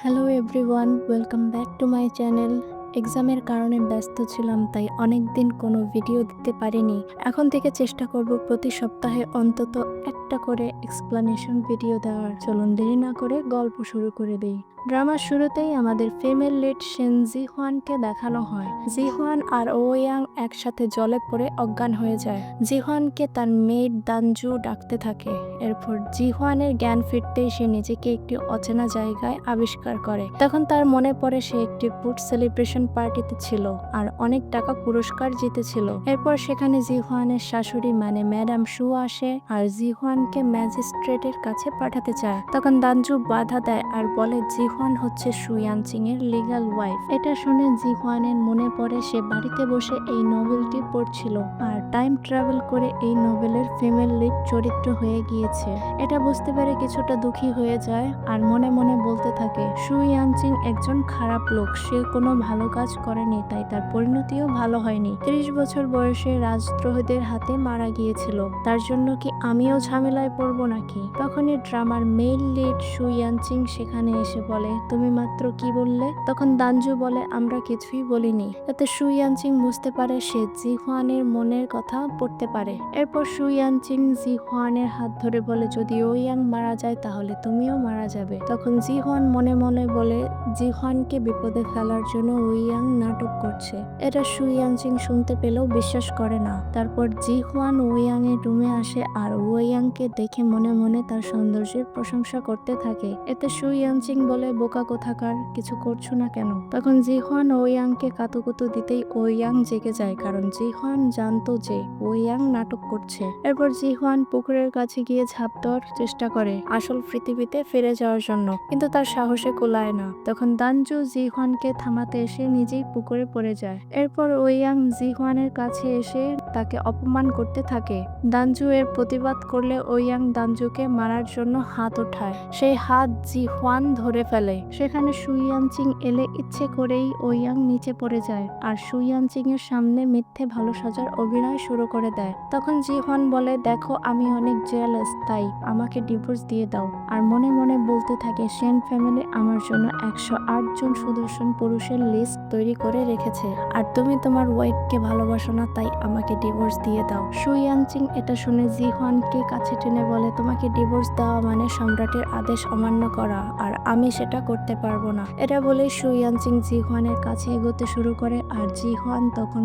Hello everyone, welcome back to my channel. এক্সামের কারণে ব্যস্ত ছিলাম, তাই অনেক দিন কোনো ভিডিও দিতে পারিনি। এখন থেকে চেষ্টা করব প্রতি সপ্তাহে অন্তত একটা করে এক্সপ্লানেশন ভিডিও দেওয়ার। চলুন দেরি না করে গল্প শুরু করে দিই। ড্রামার শুরুতেই আমাদের ফিমেল লিড শিন জি হোয়ানকে দেখানো হয়। জি হোয়ান আর ও ইয়াং একসাথে জলে পড়ে অজ্ঞান হয়ে যায়। জি হোয়ানকে তার মেয়ের দানজু ডাকতে থাকে। এরপর জি হোয়ানের জ্ঞান ফিরতেই সে নিজেকে একটি অচেনা জায়গায় আবিষ্কার করে। তখন তার মনে পড়ে সে একটি ফুড সেলিব্রেশন পার্টিতে ছিল আর অনেক টাকা পুরস্কার জিতেছিল। এরপর সেখানে জি হোয়ানের শাশুড়ি মানে ম্যাডাম শু আসে আর জি হোয়ানকে ম্যাজিস্ট্রেটের কাছে পাঠাতে চায়। তখন দানজু বাধা দেয় আর বলে জি হোয়ান হচ্ছে শু ইয়ানচিং এর লিগ্যাল ওয়াইফ। এটা শুনে জি হোয়ানের মনে পড়ে সে বাড়িতে বসে এই নোবেলটি পড়ছিল আর টাইম ট্রাভেল করে এই নোবেলের ফিমেল লিড চরিত্র হয়ে গিয়েছে। এটা বুঝতে পেরে কিছুটা দুঃখী হয়ে যায় আর মনে মনে বলতে থাকে শু ইয়ানচিং একজন খারাপ লোক, সে কোনো ভালো কাজ করেনি, তাই তার পরিণতিও ভালো হয়নি। 30 বছর বয়সে রাজদ্রোহীদের হাতে মারা গিয়েছিল, তার জন্য কি আমিও ঝামেলায় পড়বো নাকি? তখনই ড্রামার মেল লিড শু ইয়ানচিং সেখানে এসে বলে, তুমি মাত্র কি বললে? তখন দানজু বলে, আমরা কিছুই বলিনি। এতে শু ইয়ানচিং বুঝতে পারে সে জি হোয়ানের মনের কথা পড়তে পারে। এরপর শু ইয়ানচিং জি হোয়ানের হাত ধরে বলে, যদি ও ইয়াং মারা যায় তাহলে তুমিও মারা যাবে। তখন জি হোয়ান মনে মনে বলে জি হোয়ানকে বিপদে ফেলার জন্য ও ইয়াং নাটক করছে। এটা শু ইয়ানচিং শুনতে পেলেও বিশ্বাস করে না। তারপর জি হোয়ান ও ইয়াং এর রুমে আসে আর ও ইয়াংকে দেখে মনে মনে তার সৌন্দর্যের প্রশংসা করতে থাকে। এতে শু ইয়ানচিং বলে, বোকা কোথাকার, কিছু করছো না কেন? তখন জি হোয়ান ও ইয়াংকে কাতুকুতু দিতেই ও ইয়াং জেগে যায়, কারণ জি হোয়ান জানতো যে ও ইয়াং নাটক করছে। এরপর জি হোয়ান পুকুরের কাছে গিয়ে ঝাঁপ দেওয়ার চেষ্টা করে আসল পৃথিবীতে ফিরে যাওয়ার জন্য, কিন্তু তার সাহসে কুলায় না। তখন দানজু জি হোয়ানকে থামাতে এসে নিজেই পুকুরে পড়ে যায়। এরপর ও ইয়াং জি হোয়ানের কাছে এসে তাকে অপমান করতে থাকে। দানজু এর প্রতিবাদ করলে ও ইয়াং দানজুকে মারার জন্য হাত ওঠায়। সেই হাত জি হোয়ান ধরে ফেলে। সেখানে শু ইয়ানচিং এলে ইচ্ছে করেই ও ইয়াং নিচে পড়ে যায় আর শু ইয়ানচিং এর সামনে মিথ্যে ভালো সাজার অভিনয় শুরু করে দেয়। তখন জি হোয়ান বলে, দেখো আমি অনেক জেলাস, তাই আমাকে ডিভোর্স দিয়ে দাও। আর মনে মনে বলতে থাকে, সেন ফ্যামিলি আমার জন্য 108 জন সুদর্শন পুরুষের লিস্ট তৈরি করে রেখেছে আর তুমি তোমার ওয়াইফকে ভালোবাসো না, তাই আমাকে ডিভোর্স দিয়ে দাও। শু ইয়ানচিং এটা শুনে জি হোয়ানকে কাছে টেনে বলে, তোমাকে ডিভোর্স দেওয়া মানে সম্রাটের আদেশ অমান্য করা আর আমি সেটা করতে পারবো না। এটা বলে শু ইয়ানচিং জি হোয়ানের কাছে এগোতে শুরু করে আর জি হোয়ান তখন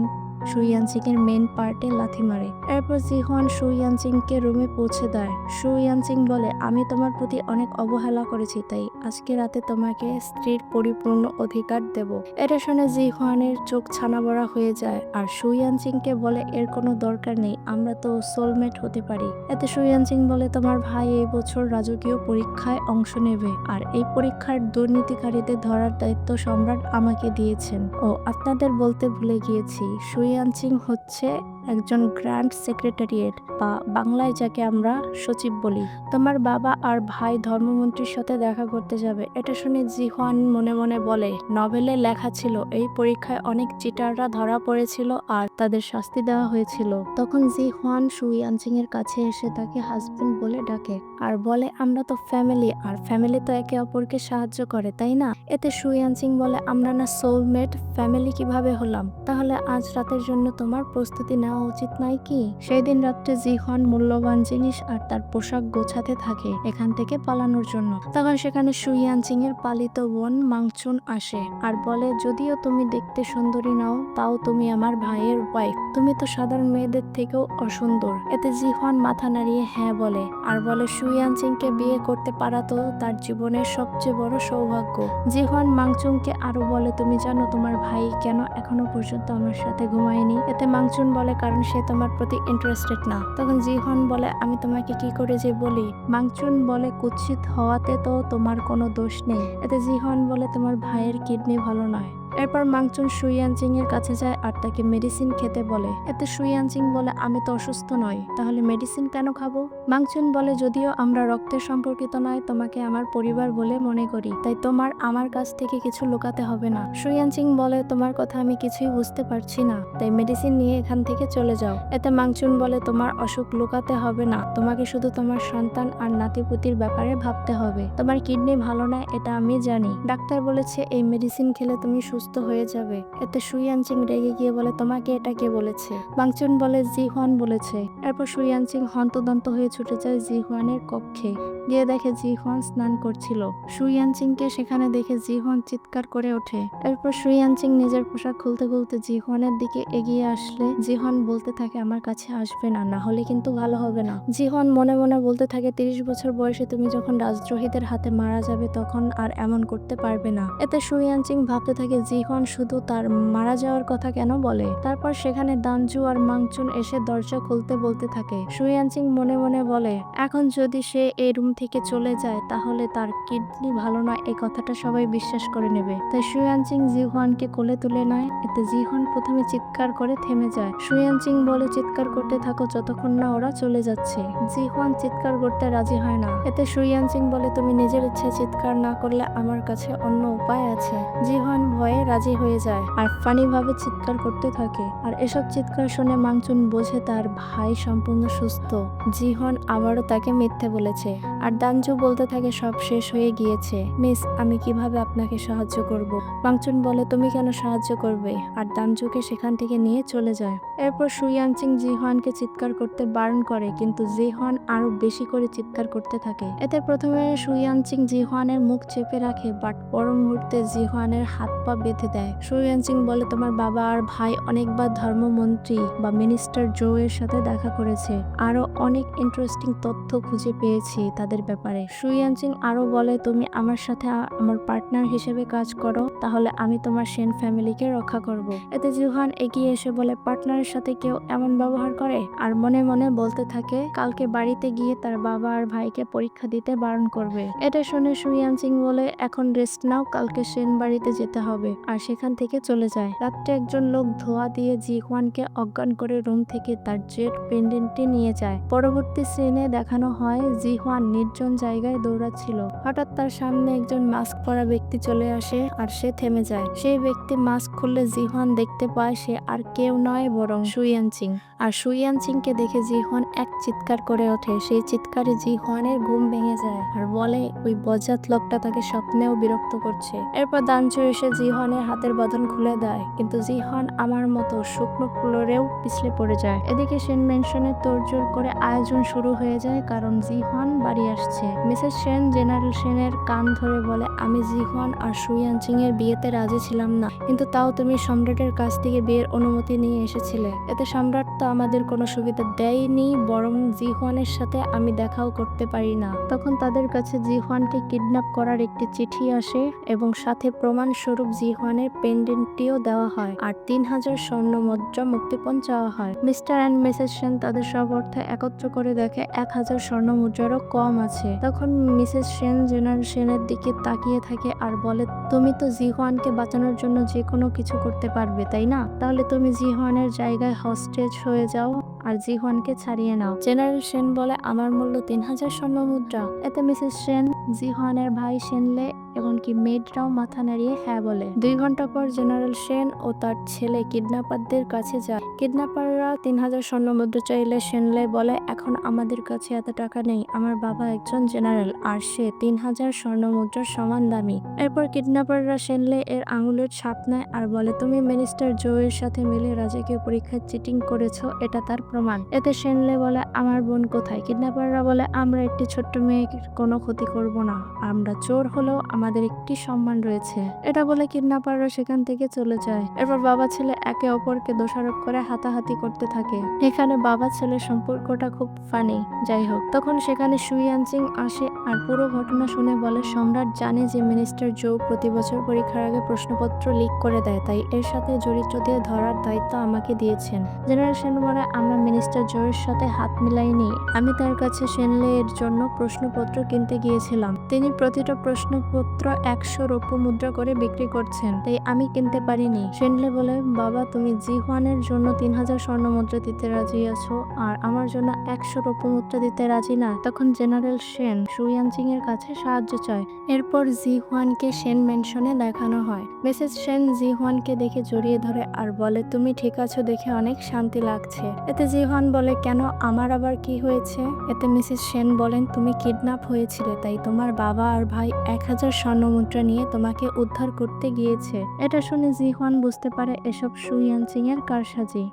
শু ইয়ানচিং এর মেন পার্টে লাথি মারে। এরপর জি হোয়ান শু ইয়ানচিং কে রুমে পৌঁছে দেয়। শু ইয়ানচিং বলে, আমি তোমার প্রতি অনেক অবহেলা করেছি, তাই আজকে রাতে তোমাকে স্ত্রীর পরিপূর্ণ অধিকার দেব। এটা শুনে জি হোয়ানের চোখ ছানা বড়া হয়ে যায় আর শু ইয়ানচিং কে বলে, এর কোনো দরকার নেই, আমরা তো সোলমেট হতে পারি। এতে শু ইয়ানচিং বলে, তোমার ভাই এই বছর রাজকীয় পরীক্ষায় অংশ নেবে আর এই পরীক্ষার দুর্নীতিকারীদের ধরার দায়িত্ব সম্রাট আমাকে দিয়েছেন। ও আপনাদের বলতে ভুলে গিয়েছি, শু ইয়ানচিং হচ্ছে একজন গ্র্যান্ড সেক্রেটারিয়েট বা বাংলায় যাকে আমরা সচিব বলি। তোমার বাবা আর ভাই ধর্মমন্ত্রীর সাথে দেখা করতে যাবে। এটা শুনে জি হোয়ান মনে মনে বলে, নভেলে লেখা ছিল এই পরীক্ষায় অনেক চিটাররা ধরা পড়েছিল আর তাদের শাস্তি দেওয়া হয়েছিল। তখন জি হোয়ান শু ইয়ানচিং এর কাছে এসে তাকে হাজবেন্ড বলে ডাকে আর বলে, আমরা তো ফ্যামিলি আর ফ্যামিলি তো একে অপরকে সাহায্য করে, তাই না? এতে শু ইয়ানচিং বলে, আমরা না সোলমেট, ফ্যামিলি কিভাবে হলাম? তাহলে আজ রাতের জন্য তোমার প্রস্তুতি নেওয়া উচিত নয় কি? সেই দিন রাত্রে জি হোয়ান মূল্যবান জিনিস আর তার পোশাক গোছাতে থাকে এখান থেকে পালানোর জন্য। তখন সেখানে শু ইয়ানচিং এর পালিত বোন মাংচুন আসে আর বলে, যদিও তুমি দেখতে সুন্দরী নাও, তাও তুমি আমার ভাইয়ের ওয়াইফ, তুমি তো সাধারণ মেয়েদের থেকেও অসুন্দর। এতে জি হোয়ান মাথা নাড়িয়ে হ্যাঁ বলে আর বলে, শু ইয়ানচিং কে বিয়ে করতে পারা তো তার জীবনের সবচেয়ে বড় সৌভাগ্য। জি হোয়ান মাংচুনকে আরো বলে, তুমি জানো তোমার ভাই কেন এখনো পর্যন্ত আমার সাথে ঘুমায়নি? এতে মাংচুন বলে, কারণ সে তোমার প্রতি ইন্টারেস্টেড না। তখন জি হোয়ান বলে, আমি তোমাকে কি করে যে বলি? মাংচুন বলে, কুৎসিত হওয়াতে তো তোমার কোনো দোষ নেই। এতে জি হোয়ান বলে, তোমার ভাইয়ের কিডনি ভালো নয়, এরপর মাংচুন সুইয়ানচিং এর কাছে যায় আর তাকে মেডিসিন খেতে বলে। এতে সুইয়ানচিং বলে আমি তো অসুস্থ নই, তাহলে মেডিসিন কেন খাবো? মাংচুন বলে যদিও আমরা রক্তের সম্পর্কিত নয়, তোমাকে আমার পরিবার বলে মনে করি, তাই তোমার আমার কাছ থেকে কিছু লুকাতে হবে না। সুইয়ানচিং বলে তোমার কথা আমি কিছুই বুঝতে পারছি না, তাই মেডিসিন নিয়ে এখান থেকে চলে যাও। এতে মাংচুন বলে তোমার অসুখ লুকাতে হবে না, তোমাকে শুধু তোমার সন্তান আর নাতিপুতির ব্যাপারে ভাবতে হবে। তোমার কিডনি ভালো না এটা আমি জানি, ডাক্তার বলেছে এই মেডিসিন খেলে তুমি সুস্থ হয়ে যাবে। এতে সুইয়ানচিং রেগে গিয়ে বলে তোমাকে এটা কে বলেছে? মাংচুন বলে জি হুয়ান বলেছে। এরপর সুইয়ানচিং হন্তদন্ত হয়ে ছুটে যায় জি হুয়ানের কক্ষে, গিয়ে দেখে জি হুয়ান স্নান করছিল। সুইয়ানচিংকে সেখানে দেখে জি হুয়ান চিৎকার করে ওঠে। এরপর সুইয়ানচিং নিজের পোশাক খুলতে খুলতে জি হুয়ানের দিকে এগিয়ে আসলে জি হুয়ান বলতে থাকে আমার কাছে আসবে না, না হলে কিন্তু ভালো হবে না। জি হুয়ান মনে মনে বলতে থাকে 30 বছর বয়সে তুমি যখন রাজদ্রোহীদের হাতে মারা যাবে তখন আর এমন করতে পারবে না। এতে সুইয়ানচিং ভাবতে থাকে জি হুয়ান শুধু তার মারা যাওয়ার কথা কেন বলে। তারপর সেখানে দানজু আর মাংচুন এসে দরজা খুলতে বলতে থাকে। সুইয়ানচিং মনে মনে বলে এখন যদি সে এই রুম থেকে চলে যায় তাহলে তার কিডনি ভালো না এই কথাটা সবাই বিশ্বাস করে নেবে। তাই সুইয়ানচিং জি হুয়ানকে কোলে তুলে নেয়। এতে জি হুয়ান প্রথমে চিৎকার করে থেমে যায়। সুইয়ানচিং বলে চিৎকার করতে থাকো যতক্ষণ না ওরা চলে যাচ্ছে। জি হুয়ান চিৎকার করতে রাজি হয় না। এতে সুইয়ানচিং বলে তুমি নিজের ইচ্ছে চিৎকার না করলে আমার কাছে অন্য উপায় আছে। জি হুয়ান ভয়ে রাজি হয়ে যায় আর ফানি ভাবে চিৎকার করতে থাকে। আর এসব চিৎকার শুনে মাংচুন বোঝে তার ভাই সম্পূর্ণ সুস্থ। জি হুয়ান আবারও তাকে মিথ্যে বলেছে। আর দানজু বলতে থাকে সব শেষ হয়ে গিয়েছে। মিস আমি কিভাবে আপনাকে সাহায্য করব? মাংচুন বলে তুমি কেন সাহায্য করবে? আর দানজুকে সেখান থেকে নিয়ে চলে যায়। এরপর সুইয়ানচিং জি হুয়ানকে চিৎকার করতে বারণ করে, কিন্তু জি হুয়ান আরো বেশি করে চিৎকার করতে থাকে। এতে প্রথমে সুইয়ানচিং জি হুয়ানের মুখ চেপে রাখে, বাট পর মুহূর্তে জি হুয়ানের হাত পা বেঁধে দেয়। সুইয়ানচিং বলে তোমার বাবা আর ভাই অনেকবার ধর্মমন্ত্রী বা মিনিস্টার জো এর সাথে দেখা করেছে, আরো অনেক ইন্টারেস্টিং তথ্য খুঁজে পেয়েছি তাদের ব্যাপারে। সুইয়ানচিং আরো বলে তুমি আমার সাথে আমার পার্টনার হিসেবে কাজ করো, তাহলে আমি তোমার সেন ফ্যামিলিকে রক্ষা করব। এতে জি হুয়ান এগিয়ে এসে বলে পার্টনারের সাথে কেউ এমন ব্যবহার করে? আর মনে মনে বলতে থাকে কালকে বাড়িতে গিয়ে তার বাবা আর ভাইকে পরীক্ষা দিতে বারণ করবে। এটা শুনে সুইয়ানচিং বলে এখন রেস্ট নাও, কালকে সেন বাড়িতে যেতে হবে, আর সেখান থেকে চলে যায়। রাত্রে একজন লোক ধোয়া দিয়ে জি হুয়ানকে অজ্ঞান করে রুম থেকে তার জেড পেন্ডেন্টটি নিয়ে যায়। পরবর্তী সিনে দেখানো হয় জি হুয়ান নির্জন জায়গায় দৌড়াচ্ছিল। হঠাৎ তার সামনে একজন মাস্ক পরা ব্যক্তি চলে আসে আর সে থেমে যায়। সেই ব্যক্তি মাস্ক খুললে জি হুয়ান দেখতে পায় সে আর কেউ নয় বরং সুইয়ানচিং। আর সুইয়ানচিংকে দেখে জি হুয়ান এক চিৎকার করে ওঠে। সেই চিৎকারে জি হুয়ানের ঘুম ভেঙে যায় আর বলে ওই বজ্জাত লোকটা তাকে স্বপ্নেও বিরক্ত করছে। এরপর দানজু এসে জি হুয়ানের হাতের বাঁধন খুলে দেয়, কিন্তু জি হুয়ান আমার মতো শুকনো ফ্লোরেও পিছলে পড়ে যায়। এদিকে সেন মেনশনে তোড়জোড় করে আয়োজন শুরু হয়ে যায়, কারণ জি হুয়ান বাড়ি আসছে। মিসেস সেন জেনারেল সেনের কান ধরে বলে আমি জি হুয়ান আর সুইয়ানচিং এর বিয়েতে রাজি ছিলাম না, কিন্তু তাও তুমি সম্রাটের কাছ থেকে বিয়ের অনুমতি নিয়ে এসেছিলে। এতে সম্রাট তো আমাদের কোনো সুবিধা দেয়নি, বরং জি হুয়ানের সাথে আমি দেখাও করতে পারি না। তখন তাদের কাছে জি হুয়ানকে কিডন্যাপ করার একটি চিঠি আসে এবং সাথে প্রমাণ স্বরূপ জি হুয়ানের পেন্ডেন্টটিও দেওয়া হয় আর 3000 স্বর্ণ মুদ্রা মুক্তিপণ চাওয়া হয়। মিস্টার অ্যান্ড মিসেস সেন তাদের সব অর্থ একত্র করে দেখে 1000 স্বর্ণ মুদ্রারও কম আছে। তখন মিসেস সেন জেনারেল সেনের দিকে তাকিয়ে থাকে আর বলে তুমি তো জি হুয়ানকে বাঁচানোর জন্য যে কোনো কিছু করতে পারবে তাই না? তাহলে তুমি জি হুয়ানের জায়গায় হস্টেজ হয়ে যাও আর জি হুয়ানকে ছাড়িয়ে নাও। জেনারেল সেন বলে আমার মূল্য 3000 স্বর্ণ মুদ্রা। এতে মিসেস সেন, জি হুয়ানের ভাই সেনলে এমনকি মেডরাও মাথা নাড়িয়ে হ্যাঁ বলে। 2 ঘন্টা পর জেনারেল সেন ও তার ছেলে কিডন্যাপারদের কাছে যায়। কিডন্যাপাররা 3000 স্বর্ণ মুদ্রা চাইলে সেনলে বলে এখন আমাদের কাছে এত টাকা নেই, আমার বাবা একজন জেনারেল আর সে 3000 স্বর্ণ মুদ্রার সমান দামি। এরপর কিডন্যাপাররা সেনলে এর আঙুলের ছাপ নেয় আর বলে তুমি মিনিস্টার জো এর সাথে মিলে রাজকীয় পরীক্ষায় চিটিং করেছো, এটা তার প্রমাণ। এতে সেনলে বলে আমার বোন কোথায়? কিডন্যাপাররা বলে আমরা একটি ছোট্ট মেয়ের কোনো ক্ষতি করব না, আমরা চোর হলেও আমাদের একটি সম্মান রয়েছে। এটা বলে কিডন্যাপাররা সেখান থেকে চলে যায়। এরপর বাবা ছেলে একে অপরকে দোষারোপ করে হাতাহাতি করতে থাকে। এখানে বাবা ছেলের সম্পর্কটা খুব ফানি। যাই হোক, তখন সেখানে সুইয়ানচিং আসে আর পুরো ঘটনা শুনে বলে সম্রাট জানে যে মিনিস্টার জো প্রতি বছর পরীক্ষার আগে প্রশ্নপত্র লিক করে দেয়, তাই এর সাথে চরিত্রদের ধরার দায়িত্ব আমাকে দিয়েছেন। জেনারেল সেন বলে আমরা মিনিস্টার জো এর সাথে হাত মিলাইনি, আমি তার কাছে সেনলে এর জন্য প্রশ্নপত্র কিনতে গিয়েছিলাম। তিনি প্রতিটা প্রশ্নপত্র মাত্র 100 রৌপ্য মুদ্রা করে বিক্রি করছেন, তাই আমি কিনতে পারিনি। শেনলে বলে, বাবা তুমি জিহুয়ানের জন্য 3000 স্বর্ণ মুদ্রা দিতে রাজি আছো আর আমার জন্য 100 রৌপ্য মুদ্রা দিতে রাজি না। তখন জেনারেল শেন সুয়ানজিং এর কাছে সাহায্য চায়। এরপর জিহুয়ানকে শেন ম্যানশনে দেখানো হয়। মিসেস শেন জিহুয়ানকে দেখে জড়িয়ে ধরে আর বলে, তুমি ঠিক আছো দেখে অনেক শান্তি লাগছে। এতে জিহুয়ান বলে, কেন, আমার আবার কি হয়েছে? এতে মিসেস সেন বলেন, তুমি কিডন্যাপ হয়েছিলে, তাই তোমার বাবা আর ভাই 1000 স্বর্ণ মুদ্রা নিয়ে তোমাকে উদ্ধার করতে গিয়েছে। এটা শুনে জিহুয়ান বুঝতে পারে এসব সুয়ানজিং এর কারসাজি।